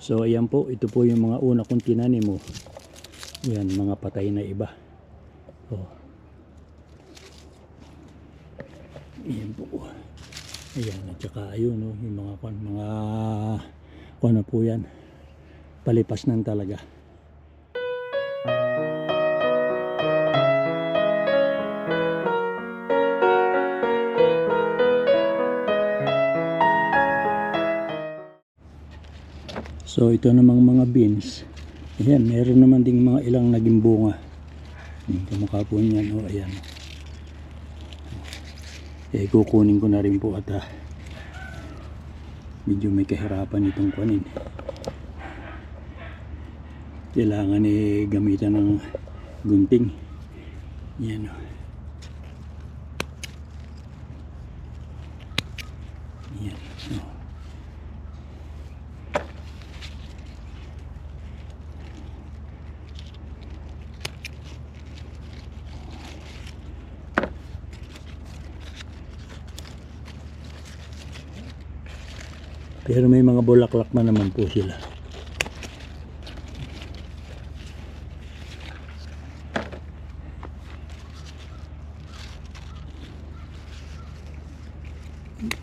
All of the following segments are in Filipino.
So ayan po, ito po yung mga una kong tinanim mo. Yan, mga patay na iba. Oh. Ayan po. Ayan, at saka ayun, oh, yung mga na po yan. Palipas nan talaga. So ito namang mga beans. Ayan, meron naman ding mga ilang naging bunga. Kamukha po niyan, oh, ayan. Kukunin ko na rin po at medyo may kahirapan itong kunin. Kailangan gamitan ng gunting. Yan, oh. Yan, oh. Pero may mga bulaklak na naman po sila.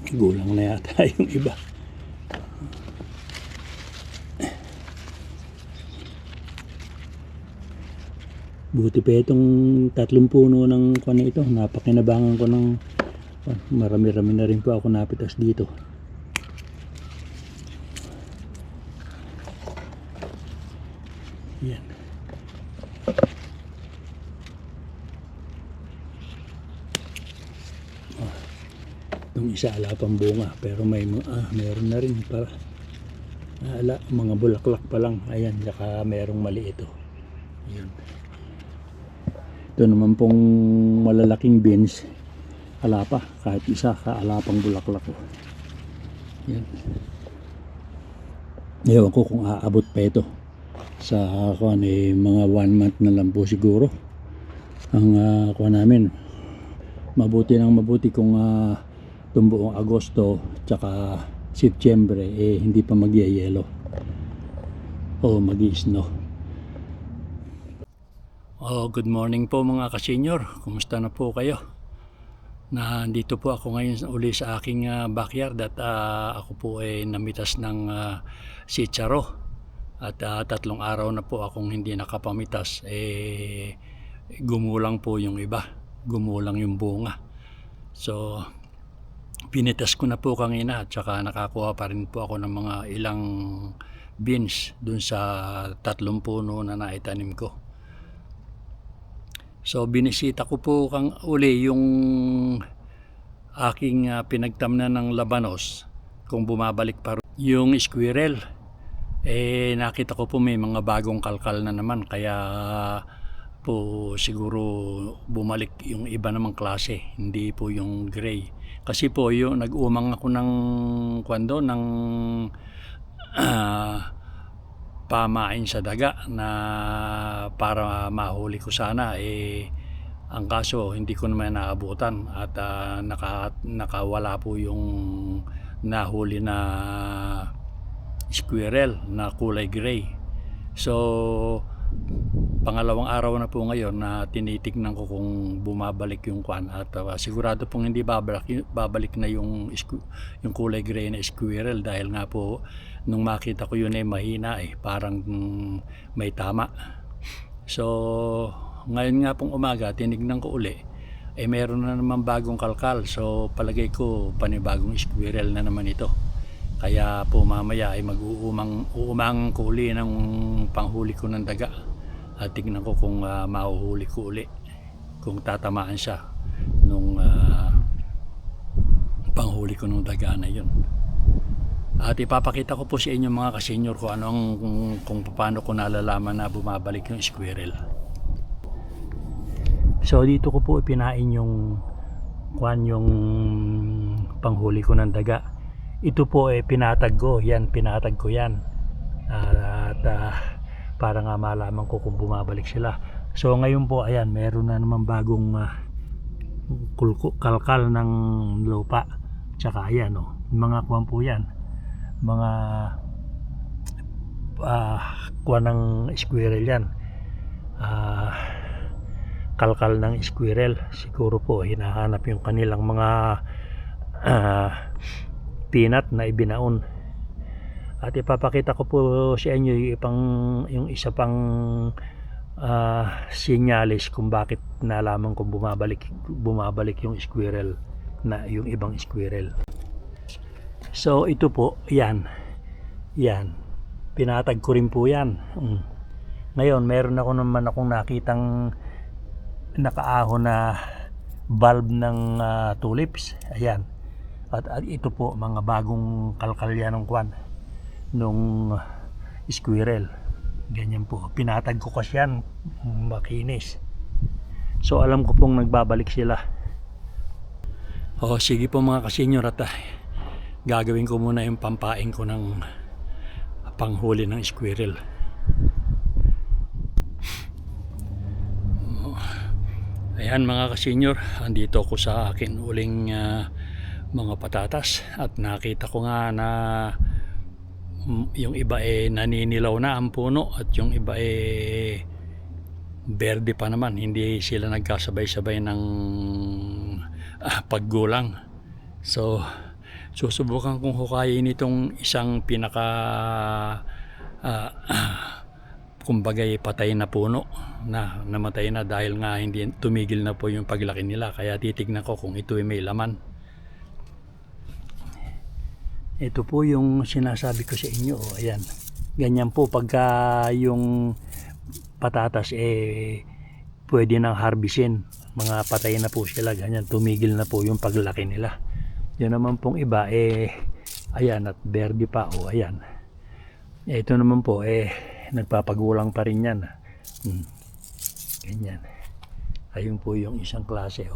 Gulang na yata yung iba. Buti pa itong 3 puno ng kanya ito. Napakinabangan ko ng marami-rami na rin po ako napitas dito. Yan. Itong isa ala pang bunga, pero meron na rin para mga bulaklak pa lang. Ayan, saka merong mali ito. Ayan. Ito naman pong malalaking beans, ala pa, kahit isa ala pang bulaklak. Ayan. Ewan ko kung aabot pa ito sa mga 1 month na lang po siguro ang namin. Mabuti kung itong buong Agosto tsaka Setyembre hindi pa magyayelo o mag-i-snow. Good morning po mga kasenyor, kumusta na po kayo? Nandito po ako ngayon uli sa aking backyard at ako po namitas ng sitsaro. At 3 araw na po akong hindi nakapamitas. Gumulang po yung iba. Gumulang yung bunga. So, pinitas ko na po kanina at saka nakakuha pa rin po ako ng mga ilang beans dun sa 3 puno na naitanim ko. So, binisita ko po uli yung aking pinagtamnan ng labanos kung bumabalik pa yung squirrel. Nakita ko po may mga bagong kalkal na naman, kaya po siguro bumalik yung iba namang klase, hindi po yung gray. Kasi po yung nag-umang ako ng pamain sa daga na para mahuli ko sana. Ang kaso hindi ko naman naabutan at nakawala po yung nahuli na squirrel na kulay gray. So pangalawang araw na po ngayon na tinitignan ko kung bumabalik yung at sigurado pong hindi babalik na yung kulay gray na squirrel, dahil nga po nung makita ko yun mahina parang may tama. So ngayon nga pong umaga tinignan ko uli, meron na naman bagong kalkal. So palagay ko panibagong squirrel na naman ito. Kaya po mamaya mag-uumang ko uli ng panghuli ko ng daga. At tignan ko kung mahuhuli ko uli, kung tatamaan siya nung panghuli ko ng daga na yun. At ipapakita ko po sa inyo mga kasenyor kung paano ko nalalaman na bumabalik yung squirrel. So dito ko po ipinain yung panghuli ko ng daga. Ito po pinatag ko yan. At para nga malaman ko kung bumabalik sila. So ngayon po ayan, meron na naman bagong kalkal ng lupa. Tsaka ayan, mga kuwan po yan, mga kuha ng squirrel yan. Kalkal ng squirrel. Siguro po hinahanap yung kanilang mga peanut na ibinaon. At ipapakita ko po sa inyo yung isa pang sinyalis kung bakit nalaman ko bumabalik yung squirrel, na yung ibang squirrel. So ito po, yan pinatag ko rin po yan. Ngayon meron akong nakitang nakaahon na bulb ng tulips. Ayan, at ito po mga bagong kalkal yan ng kwan nung squirrel. Ganyan po, pinatag ko kasi yan, makinis. So alam ko pong nagbabalik sila. Sige po mga kasenyor, at gagawin ko muna yung pampain ko ng panghuli ng squirrel. Ayan mga kasenyor, andito ako sa akin uling mga patatas, at nakita ko nga na yung iba naninilaw na ang puno, at yung iba berde pa naman, hindi sila nagkasabay-sabay ng paggulang. So susubukan kong hukayin itong isang pinaka kumbagay patay na puno na namatay na, dahil nga hindi tumigil na po yung paglaki nila. Kaya titignan ko kung ito ay may laman. Ito po yung sinasabi ko sa inyo. Ayan, ganyan po pagka yung patatas pwede nang harbisin, mga patay na po sila, ganyan, tumigil na po yung paglaki nila. Yun naman pong iba ayan, at berde pa. Ayan, ito naman po nagpapagulang pa rin yan. Ganyan. Ayun po yung isang klase.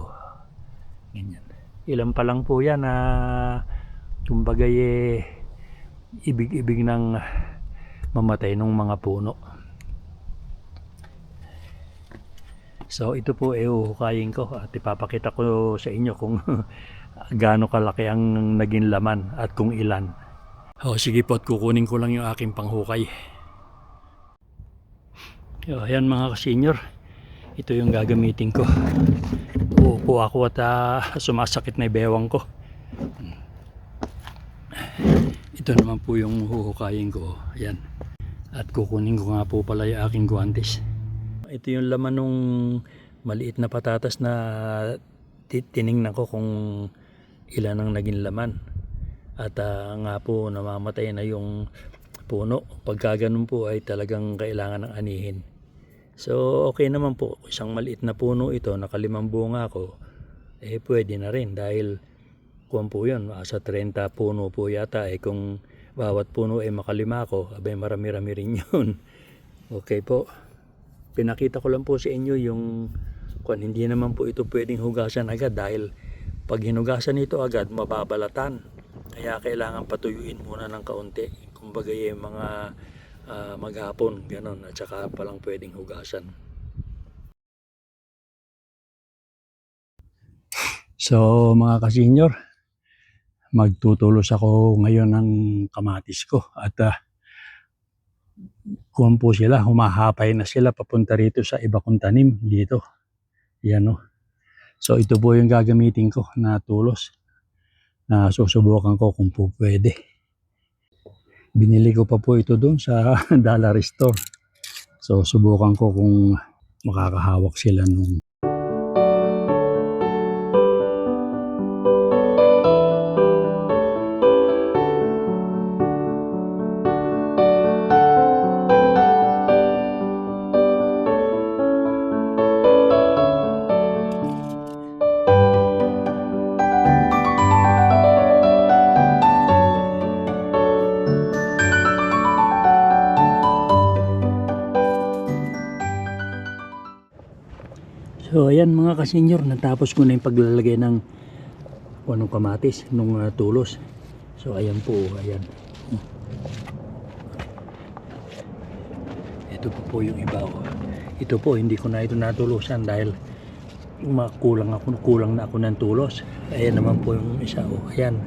Ganyan. Ilan pa lang po yan na kumbaga ibig ng mamatay ng mga puno. So ito po uhukayin ko, at ipapakita ko sa inyo kung gaano kalaki ang naging laman at kung ilan. Sige po, at kukunin ko lang yung aking panghukay. Ayan mga kasenyor, ito yung gagamitin ko. Uupo ako at sumasakit na bewang ko. Ito naman po yung huhukayin ko. Ayan, at kukunin ko nga po pala yung aking guantes. Ito yung laman nung maliit na patatas na tiningnan ko kung ilan ang naging laman. At nga po namamatay na yung puno. Pagka ganun po ay talagang kailangan ng anihin. So okay naman po, isang maliit na puno ito, nakalimang bunga ko, pwede na rin, dahil kung po yun, sa 30 puno po yata, kung bawat puno makalima ko, abay marami-rami rin yun. Okay po, pinakita ko lang po sa inyo yung hindi naman po ito pwedeng hugasan agad, dahil pag hinugasan ito agad mababalatan, kaya kailangan patuyuin muna ng kaunti, kumbaga yung mga maghapon, ganon, at saka palang pwedeng hugasan. So mga kasenyor, magtutulos ako ngayon ng kamatis ko, at kung po sila, humahapay na sila papunta rito sa iba kong tanim dito. Yan So ito po yung gagamitin ko na tulos, na susubukan ko kung po pwede. Binili ko pa po ito doon sa dollar store. So subukan ko kung makakahawak sila nung So ayan mga kasenyor, natapos ko na yung paglalagay ng kamatis nung tulos. So ayan po, ayan. Ito po yung iba. Ito po, hindi ko na ito natulusan dahil kulang na ako ng tulos. Ayan naman po yung isa. Ayan,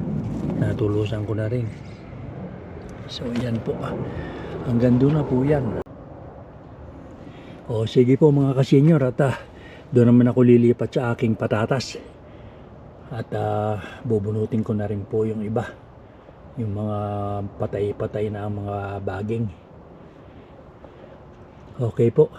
natulusan ko na rin. So yan po. Hanggang doon na po yan. O sige po mga kasenyor, at doon naman ako lilipat sa aking patatas. At bubunutin ko na rin po yung iba. Yung mga patay-patay na mga baging. Okay po.